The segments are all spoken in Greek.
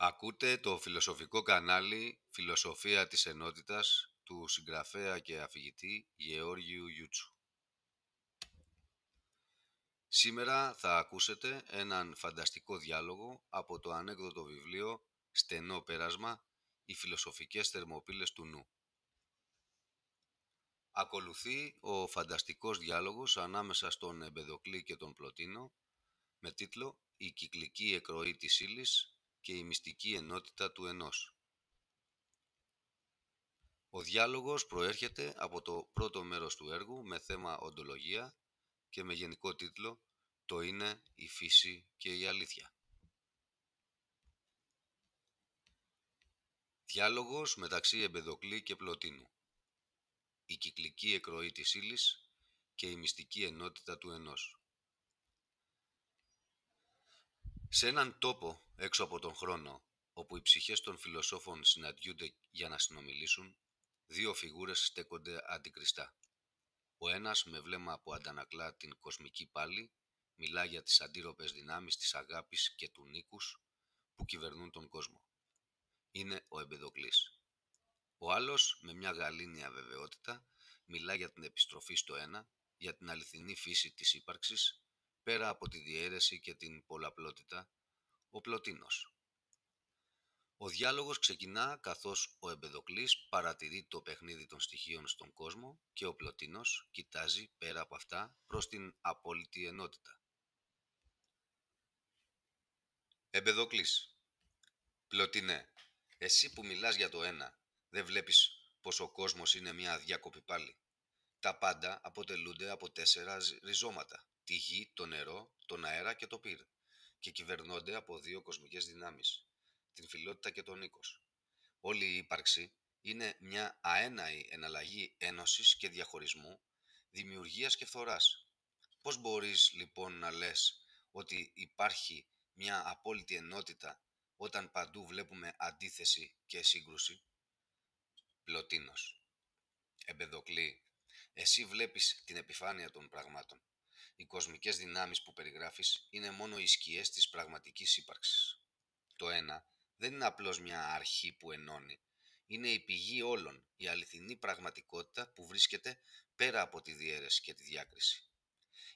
Ακούτε το φιλοσοφικό κανάλι «Φιλοσοφία της Ενότητας» του συγγραφέα και αφηγητή Γεώργιου Γιούτσου. Σήμερα θα ακούσετε έναν φανταστικό διάλογο από το ανέκδοτο βιβλίο «Στενό πέρασμα. Οι φιλοσοφικές θερμοπύλες του νου». Ακολουθεί ο φανταστικός διάλογος ανάμεσα στον Εμπεδοκλή και τον Πλωτίνο με τίτλο «Η κυκλική εκροή της ύλης και η μυστική ενότητα του ενός». Ο διάλογος προέρχεται από το πρώτο μέρος του έργου με θέμα οντολογία και με γενικό τίτλο «Το είναι η φύση και η αλήθεια». Διάλογος μεταξύ Εμπεδοκλή και Πλωτίνου. Η κυκλική εκροή της ύλης και η μυστική ενότητα του ενός. Σε έναν τόπο έξω από τον χρόνο, όπου οι ψυχές των φιλοσόφων συναντιούνται για να συνομιλήσουν, δύο φιγούρες στέκονται αντικριστά. Ο ένας με βλέμμα που αντανακλά την κοσμική πάλη μιλά για τις αντίρροπες δυνάμεις της αγάπης και του νίκους που κυβερνούν τον κόσμο. Είναι ο Εμπεδοκλής. Ο άλλος με μια γαλήνια βεβαιότητα μιλά για την επιστροφή στο ένα, για την αληθινή φύση της ύπαρξης, πέρα από τη διαίρεση και την πολλαπλότητα, ο Πλωτίνος. Ο διάλογος ξεκινά καθώς ο Εμπεδοκλής παρατηρεί το παιχνίδι των στοιχείων στον κόσμο και ο Πλωτίνος κοιτάζει πέρα από αυτά προς την απόλυτη ενότητα. Εμπεδοκλής. Πλωτίνε, εσύ που μιλάς για το ένα, δεν βλέπεις πως ο κόσμος είναι μια αδιάκοπη πάλη? Τα πάντα αποτελούνται από 4 ριζώματα, τη γη, το νερό, τον αέρα και το πυρ, και κυβερνώνται από 2 κοσμικές δυνάμεις, την φιλότητα και τον οίκος. Όλη η ύπαρξη είναι μια αέναη εναλλαγή ένωσης και διαχωρισμού, δημιουργίας και φθοράς. Πώς μπορείς λοιπόν να λες ότι υπάρχει μια απόλυτη ενότητα όταν παντού βλέπουμε αντίθεση και σύγκρουση? Πλωτίνος. Εμπεδοκλή, εσύ βλέπεις την επιφάνεια των πραγμάτων. Οι κοσμικές δυνάμεις που περιγράφεις είναι μόνο οι σκιές της πραγματικής ύπαρξης. Το ένα δεν είναι απλώς μια αρχή που ενώνει. Είναι η πηγή όλων, η αληθινή πραγματικότητα που βρίσκεται πέρα από τη διαίρεση και τη διάκριση.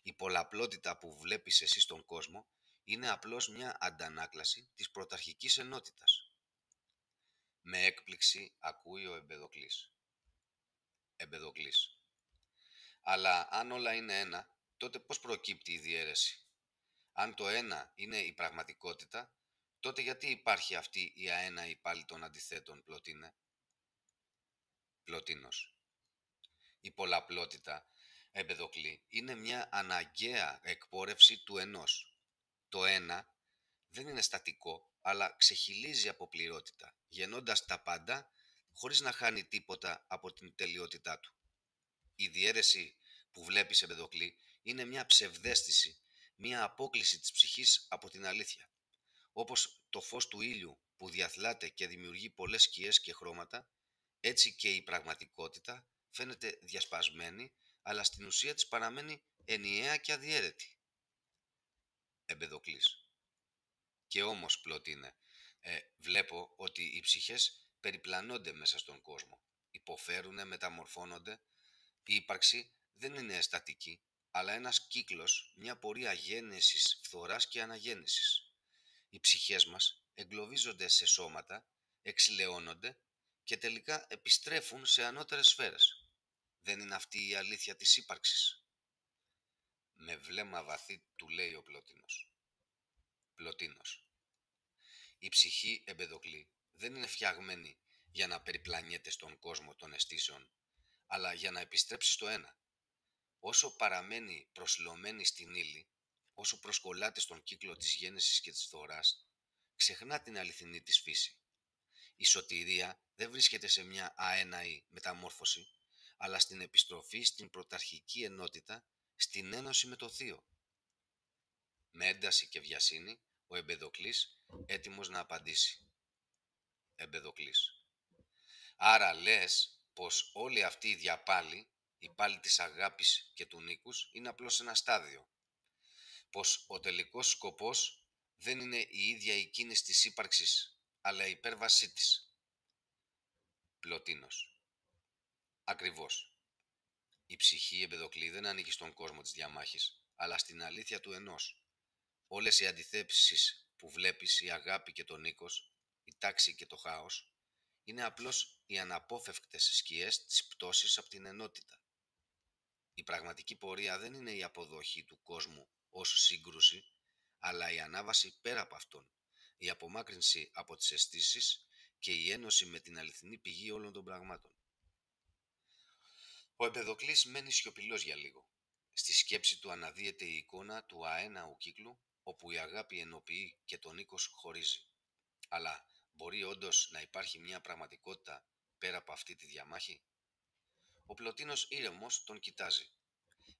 Η πολλαπλότητα που βλέπεις εσύ στον κόσμο είναι απλώς μια αντανάκλαση της πρωταρχικής ενότητας. Με έκπληξη ακούει ο Εμπεδοκλής. Εμπεδοκλής. Αλλά αν όλα είναι ένα, τότε πώς προκύπτει η διαίρεση? Αν το ένα είναι η πραγματικότητα, τότε γιατί υπάρχει αυτή η αέναη πάλη των αντιθέτων, Πλωτίνε? Πλωτίνος. Η πολλαπλότητα, Εμπεδοκλή, είναι μια αναγκαία εκπόρευση του ενός. Το ένα δεν είναι στατικό, αλλά ξεχυλίζει από πληρότητα, γεννώντας τα πάντα χωρίς να χάνει τίποτα από την τελειότητά του. Η διαίρεση που βλέπεις, Εμπεδοκλή, είναι μια ψευδαίσθηση, μια απόκλιση της ψυχής από την αλήθεια. Όπως το φως του ήλιου που διαθλάται και δημιουργεί πολλές σκιές και χρώματα, έτσι και η πραγματικότητα φαίνεται διασπασμένη, αλλά στην ουσία της παραμένει ενιαία και αδιαίρετη. Εμπεδοκλής. Και όμως, Πλωτίνε, βλέπω ότι οι ψυχές περιπλανώνται μέσα στον κόσμο. Υποφέρουνε, μεταμορφώνονται. Η ύπαρξη δεν είναι στατική, αλλά ένας κύκλος, μια πορεία γέννησης, φθοράς και αναγέννησης. Οι ψυχές μας εγκλωβίζονται σε σώματα, εξηλαιώνονται και τελικά επιστρέφουν σε ανώτερες σφαίρες. Δεν είναι αυτή η αλήθεια της ύπαρξης? Με βλέμμα βαθύ του λέει ο Πλωτίνος. Πλωτίνος. Η ψυχή, Εμπεδοκλή, δεν είναι φτιαγμένη για να περιπλανιέται στον κόσμο των αισθήσεων, αλλά για να επιστρέψει στο ένα. Όσο παραμένει προσιλωμένη στην ύλη, όσο προσκολάται στον κύκλο της γέννησης και της φθοράς, ξεχνά την αληθινή της φύση. Η σωτηρία δεν βρίσκεται σε μια αέναη μεταμόρφωση, αλλά στην επιστροφή στην πρωταρχική ενότητα, στην ένωση με το θείο. Με ένταση και βιασύνη, ο Εμπεδοκλής έτοιμος να απαντήσει. Εμπεδοκλής. Άρα λες πως όλη αυτή η διαπάλη, η πάλη της αγάπης και του νίκους, είναι απλώς ένα στάδιο. Πως ο τελικός σκοπός δεν είναι η ίδια η κίνηση της ύπαρξης, αλλά η υπέρβασή της. Πλωτίνος. Ακριβώς. Η ψυχή, Εμπεδοκλή, δεν ανήκει στον κόσμο της διαμάχης, αλλά στην αλήθεια του ενός. Όλες οι αντιθέσεις που βλέπεις, η αγάπη και το νίκος, η τάξη και το χάος, είναι απλώς οι αναπόφευκτες σκιές της πτώσης από την ενότητα. Η πραγματική πορεία δεν είναι η αποδοχή του κόσμου ως σύγκρουση, αλλά η ανάβαση πέρα από αυτόν, η απομάκρυνση από τις αισθήσεις και η ένωση με την αληθινή πηγή όλων των πραγμάτων. Ο Εμπεδοκλής μένει σιωπηλός για λίγο. Στη σκέψη του αναδύεται η εικόνα του αέναου κύκλου, όπου η αγάπη ενοποιεί και το νίκος χωρίζει. Αλλά μπορεί όντως να υπάρχει μια πραγματικότητα πέρα από αυτή τη διαμάχη? Ο Πλωτίνος ήρεμος τον κοιτάζει.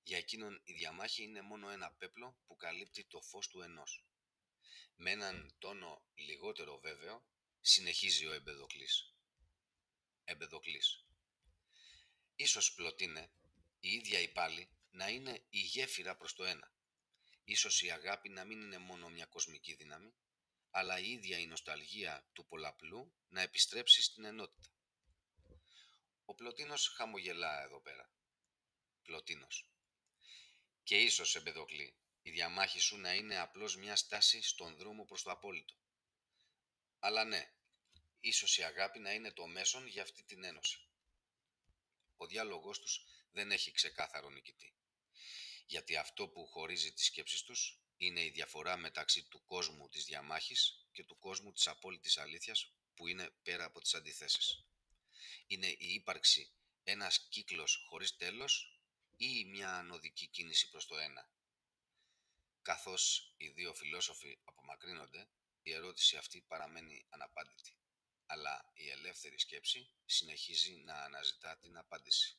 Για εκείνον η διαμάχη είναι μόνο ένα πέπλο που καλύπτει το φως του ενός. Με έναν τόνο λιγότερο βέβαιο, συνεχίζει ο Εμπεδοκλής. Εμπεδοκλής. Ίσως, Πλωτίνε, η ίδια η πάλη να είναι η γέφυρα προς το ένα. Ίσως η αγάπη να μην είναι μόνο μια κοσμική δύναμη, αλλά η ίδια η νοσταλγία του πολλαπλού να επιστρέψει στην ενότητα. Ο Πλωτίνος χαμογελά εδώ πέρα. Πλωτίνος. Και ίσως, Εμπεδοκλή, η διαμάχη σου να είναι απλώς μια στάση στον δρόμο προς το απόλυτο. Αλλά ναι, ίσως η αγάπη να είναι το μέσον για αυτή την ένωση. Ο διάλογος τους δεν έχει ξεκάθαρο νικητή. Γιατί αυτό που χωρίζει τις σκέψεις τους είναι η διαφορά μεταξύ του κόσμου της διαμάχης και του κόσμου της απόλυτης αλήθειας που είναι πέρα από τις αντιθέσεις. Είναι η ύπαρξη ένας κύκλος χωρίς τέλος ή μια ανωδική κίνηση προς το ένα. Καθώς οι δύο φιλόσοφοι απομακρύνονται, η ερώτηση αυτή παραμένει αναπάντητη. Αλλά η ελεύθερη σκέψη συνεχίζει να αναζητά την απάντηση.